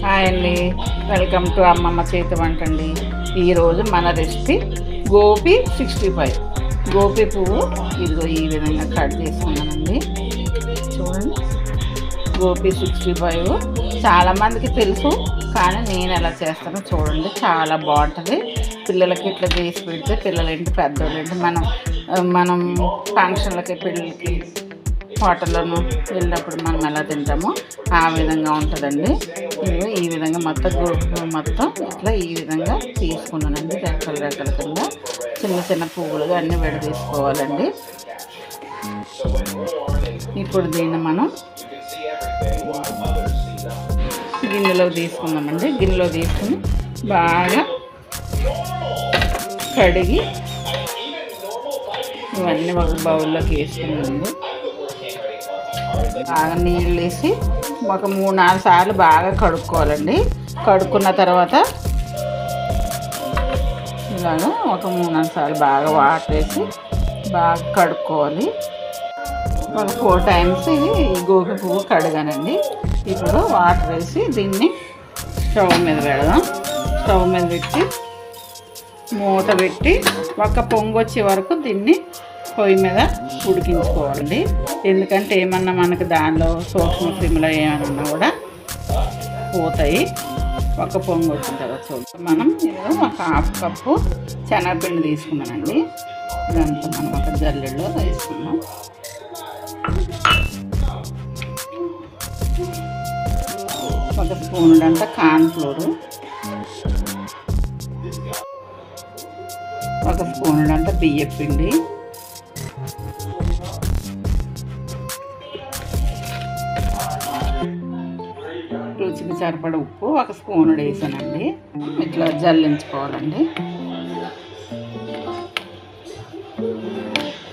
Hi అండి, welcome to అమ్మమ్మ చేతి వంట అండి. ఈరోజు మన రెసిపీ గోపి 65. గోపి పువ్వు ఇదిగో ఈ విధంగా కట్ చేసుకున్నానండి. చూడండి, గోపి 65 చాలామందికి తెలుసు, కానీ నేను ఎలా చేస్తానో చూడండి. చాలా బాగుంటుంది. పిల్లలకి ఇట్లా చేసి పెడితే పిల్లలేంటి పెద్దోళ్ళేంటి మనం ఫంక్షన్లకి పిల్లలకి హోటల్లోనూ వెళ్ళినప్పుడు మనం ఎలా తింటామో ఆ విధంగా ఉంటుందండి. ఇదిగో ఈ విధంగా మొత్తం ఇట్లా ఈ విధంగా తీసుకున్నానండి. రెక్కల కింద చిన్న చిన్న పువ్వులుగా అన్నీ విడదీసుకోవాలండి. ఇప్పుడు దీన్ని మనం గిన్నెలో తీసుకుందామండి. గిన్నెలో తీసుకుని బాగా కడిగి ఇవన్నీ ఒక బౌల్లోకి వేసుకున్నాము. బాగా నీళ్ళు వేసి ఒక 3-4 సార్లు బాగా కడుక్కోవాలండి. కడుక్కున్న తర్వాత ఇలాగా ఒక 3-4 సార్లు బాగా వాటర్ వేసి బాగా కడుక్కోవాలి. ఒక 4 టైమ్స్ ఈ గోపి పువ్వు కడిగానండి. ఇప్పుడు వాటర్ వేసి దీన్ని స్టవ్ మీద పెడదాం. స్టవ్ మీద పెట్టి మూత పెట్టి ఒక పొంగు వచ్చే వరకు దీన్ని పొయ్యి మీద ఉడికించుకోవాలండి. ఎందుకంటే ఏమన్నా మనకు దానిలో సూక్ష్మ క్రిములు ఏమన్నా కూడా పోతాయి. ఒక పొంగు వచ్చిన తర్వాత చూద్దాం. మనం ఇదిగో ఒక 1/2 కప్పు శనగపిండి తీసుకున్నానండి. ఇదంతా మనం ఒక జల్లెడలో వేసుకున్నాం. ఒక స్పూనుడంత కార్న్ఫ్లోరు, ఒక స్పూనుడంత బియ్యం పిండి, రుచికి సరిపడ ఉప్పు ఒక స్పూన్ వేసానండి. ఇట్లా జల్లించుకోవాలండి.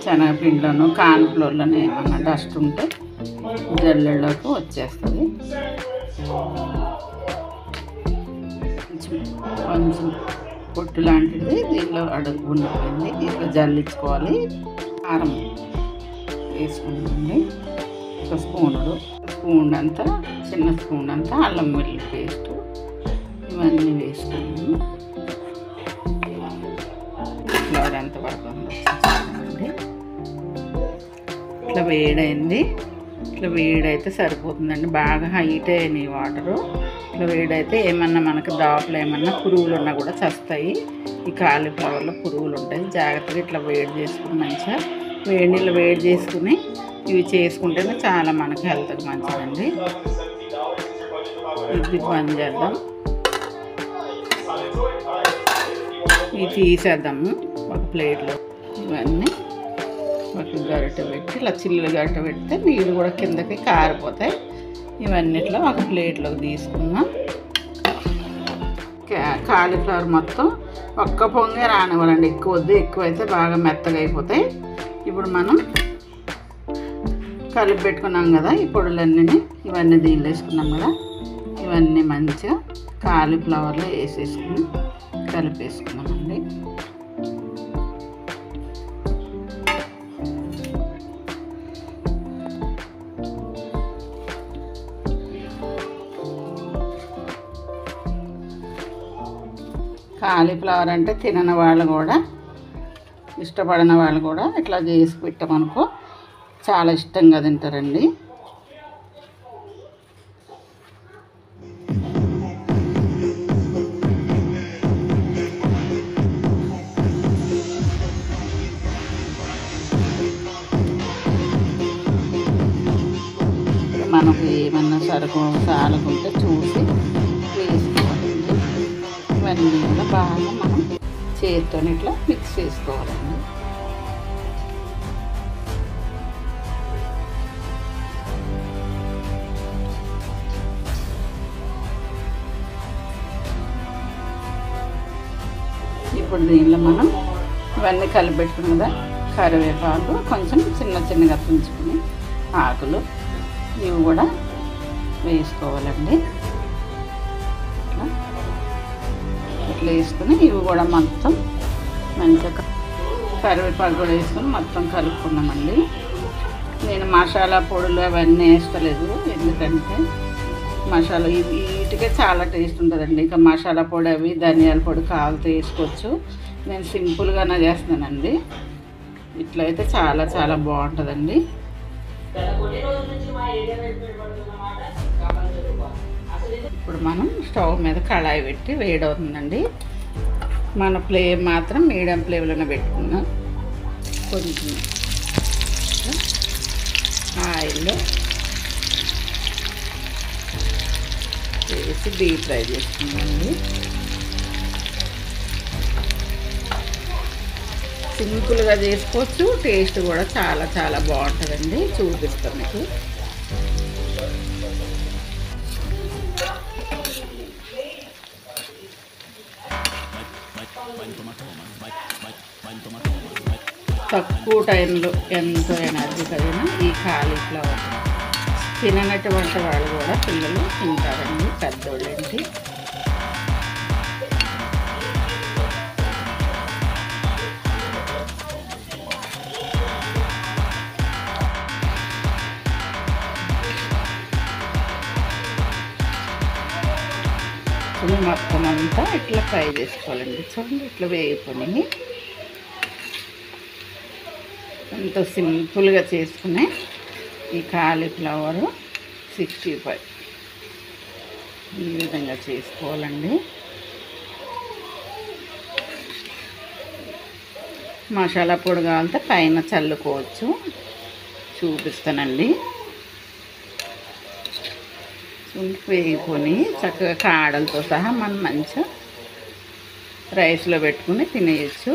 శనగపిండిలోనూ కార్న్ఫ్లోర్లోనూ ఏమన్నా డస్ట్ ఉంటే జల్లెళ్ళలోకి వచ్చేస్తుంది. కొంచెం పొట్టు లాంటిది దీనిలో అడుగు ఉండిపోయింది. ఇట్లా జల్లించుకోవాలి. కారం వేసుకుందండి. ఒక స్పూన్ అంతా చిన్న స్పూన్ అంతా అల్లం వెల్లుల్లి పేస్ట్ ఇవన్నీ వేసుకున్నాము. ఫ్లవర్ ఎంత పడుతుందండి. ఇట్లా వేడైంది. ఇట్లా వేడైతే సరిపోతుందండి. బాగా హీట్ అయినాయి వాటరు. ఇట్లా వేడైతే ఏమన్నా మనకు దాపులు ఏమన్నా పురుగులు ఉన్నా కూడా చస్తాయి. ఈ కాలీఫ్లవర్లో పురుగులు ఉంటాయి. జాగ్రత్తగా ఇట్లా వేడి చేసుకుని మంచిగా వేడి నీళ్ళు వేడి చేసుకుని ఇవి చేసుకుంటేనే చాలా మనకు హెల్త్కి మంచిదండి. ఇది బంద్ చేద్దాం. ఇవి తీసేద్దాము ఒక ప్లేట్లో. ఇవన్నీ ఒక గరిట పెట్టి ఇలా చిల్లులు గరిట పెడితే నీళ్ళు కూడా కిందకి కారిపోతాయి. ఇవన్నిట్లో ఒక ప్లేట్లోకి తీసుకుందాం. కాలీఫ్లవర్ మొత్తం ఒక్క పొంగే రానివ్వాలండి. ఎక్కువైతే బాగా మెత్తగా అయిపోతాయి. ఇప్పుడు మనం కలిపి పెట్టుకున్నాం కదా ఈ పొడులన్నీ, ఇవన్నీ దీనిలో వేసుకున్నాం కదా, ఇవన్నీ మంచిగా కాలీఫ్లవర్లో వేసేసుకుని కలిపేసుకున్నామండి. కాలీఫ్లవర్ అంటే తినని వాళ్ళు కూడా ఇష్టపడిన వాళ్ళు కూడా ఇట్లా చేసి పెట్టమనుకో చాలా ఇష్టంగా తింటారండి. మనకు ఏమన్నా సాలుకుంటే చూసి వేసుకోవాలండి. ఇవన్నీ కూడా బాగా మనం చేతితో ఇట్లా మిక్స్ చేసుకోవాలండి. ఇప్పుడు దీనిలో మనం ఇవన్నీ కలిపి పెట్టుకున్నాం కదా, కరివేపాకు కొంచెం చిన్నగా తుంచుకుని ఆకులు ఇవి కూడా వేసుకోవాలండి. ఇట్లా వేసుకుని ఇవి కూడా మొత్తం మంచిగా కరివేపాకు కూడా వేసుకొని మొత్తం కలుపుకున్నామండి. నేను మసాలా పొడులు అవన్నీ వేస్తలేదు, ఎందుకంటే మసాలా వీటికే చాలా టేస్ట్ ఉంటుందండి. ఇంకా మసాలా పొడి అవి ధనియాల పొడి కావాలితో వేసుకోవచ్చు. నేను సింపుల్గానే చేస్తానండి. ఇట్లయితే చాలా చాలా బాగుంటుందండి. ఇప్పుడు మనం స్టవ్ మీద కళాయి పెట్టి వేడవుతుందండి. మన ఫ్లేమ్ మాత్రం మీడియం ఫ్లేమ్లోనే పెట్టుకున్నాం. కొంచెం ఆయిల్లో వేసి డీప్ ఫ్రై చేసుకున్నామండి. సింపుల్గా చేసుకోవచ్చు, టేస్ట్ కూడా చాలా చాలా బాగుంటుందండి. చూపిస్తాం మీకు. తక్కువ టైంలో ఎంతో ఎనర్జీ కలిగిన ఈ కాలీఫ్లవర్ తిననటువంటి వాళ్ళు కూడా పిల్లలు తింటారండి, పెద్దోళ్ళేంటి. మొత్తం అంతా ఇట్లా ఫ్రై చేసుకోవాలండి. చూడండి ఇట్లా వేపుకొని ఎంతో సింపుల్గా చేసుకునే ఈ కాలీఫ్లవర్ 65 ఈ విధంగా చేసుకోవాలండి. మసాలా పొడి కావాలంటే పైన చల్లుకోవచ్చు, చూపిస్తానండి. వేసుకొని చక్కగా కాడలతో సహా మనం మంచిగా రైస్లో పెట్టుకుని తినేయచ్చు.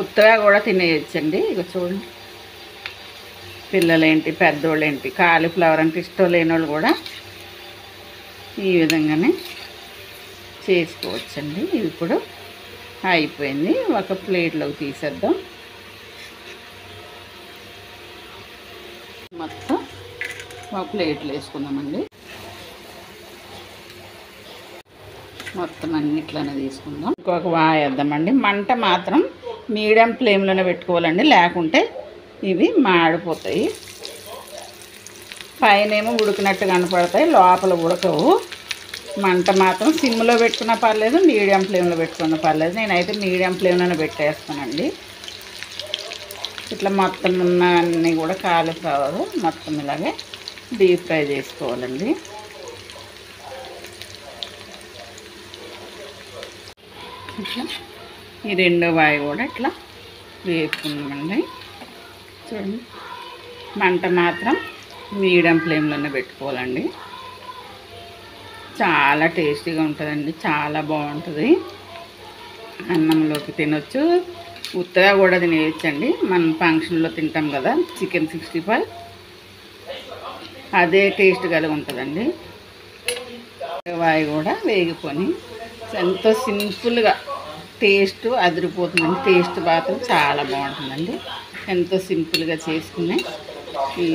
ఉత్తగా కూడా తినేయచ్చండి. ఇక చూడండి, పిల్లలేంటి పెద్దోళ్ళేంటి కాలీఫ్లవర్ అంటే ఇష్టం లేని వాళ్ళు కూడా ఈ విధంగానే చేసుకోవచ్చండి. ఇది ఇప్పుడు అయిపోయింది, ఒక ప్లేట్లోకి తీసేద్దాం. మొత్తం ఒక ప్లేట్లు వేసుకుందామండి. మొత్తం అన్నిట్లోనే తీసుకుందాం. ఇంకొక వాయేద్దామండి. మంట మాత్రం మీడియం ఫ్లేమ్లోనే పెట్టుకోవాలండి, లేకుంటే ఇవి మాడిపోతాయి. పైనేమో ఉడికినట్టు కనపడతాయి, లోపల ఉడకవు. మంట మాత్రం సిమ్లో పెట్టుకున్నా పర్లేదు, మీడియం ఫ్లేమ్లో పెట్టుకున్నా పర్లేదు. నేనైతే మీడియం ఫ్లేమ్లోనే పెట్టేస్తానండి. ఇట్లా మొత్తం ఉన్న అన్నీ కూడా కాలీఫ్లవర్ మొత్తం ఇలాగే డీప్ ఫ్రై చేసుకోవాలండి. ఇట్లా ఈ రెండో వాయి కూడా ఇట్లా వేపుకున్నామండి. చూడండి, మంట మాత్రం మీడియం ఫ్లేమ్లోనే పెట్టుకోవాలండి. చాలా టేస్టీగా ఉంటుందండి, చాలా బాగుంటుంది. అన్నంలోకి తినొచ్చు, ఉత్తగా కూడా తినేయచ్చండి. మనం ఫంక్షన్లో తింటాం కదా చికెన్ 65, అదే టేస్ట్ కలిగి ఉంటుందండి. వాయి కూడా వేగిపోయి ఎంతో సింపుల్గా టేస్ట్ అదిరిపోతుందండి. టేస్ట్ మాత్రం చాలా బాగుంటుందండి. ఎంతో సింపుల్గా చేసుకునే ఈ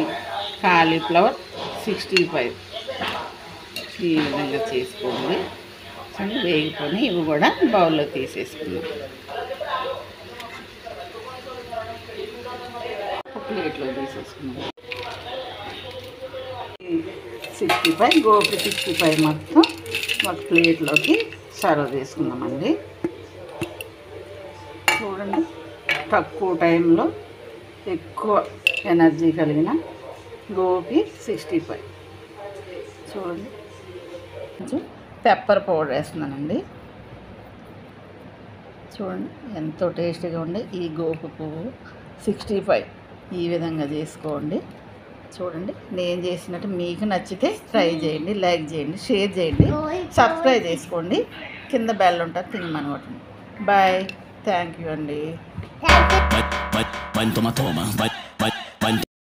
కాలీఫ్లవర్ 65 ఈ విధంగా చేసుకోండి. వేగిపోయి ఇవి కూడా బౌల్లో తీసేసుకున్నాం. ప్లేట్లో తీసేసుకున్నాం. 65 గోపి 65 మొత్తం ఒక ప్లేట్లోకి సర్వ్ చేసుకుందామండి. చూడండి, తక్కువ టైంలో ఎక్కువ ఎనర్జీ కలిగిన గోపి 65. చూడండి, కొంచెం పెప్పర్ పౌడర్ వేస్తున్నానండి. చూడండి ఎంతో టేస్టీగా ఉండే ఈ గోపి పువ్వు 65 ఈ విధంగా చేసుకోండి. చూడండి, నేను చేసినట్టు మీకు నచ్చితే ట్రై చేయండి, లైక్ చేయండి, షేర్ చేయండి, సబ్స్క్రైబ్ చేసుకోండి. కింద బెల్ ఉంటుంది, తినమనమాట. బాయ్, థ్యాంక్ యూ అండి.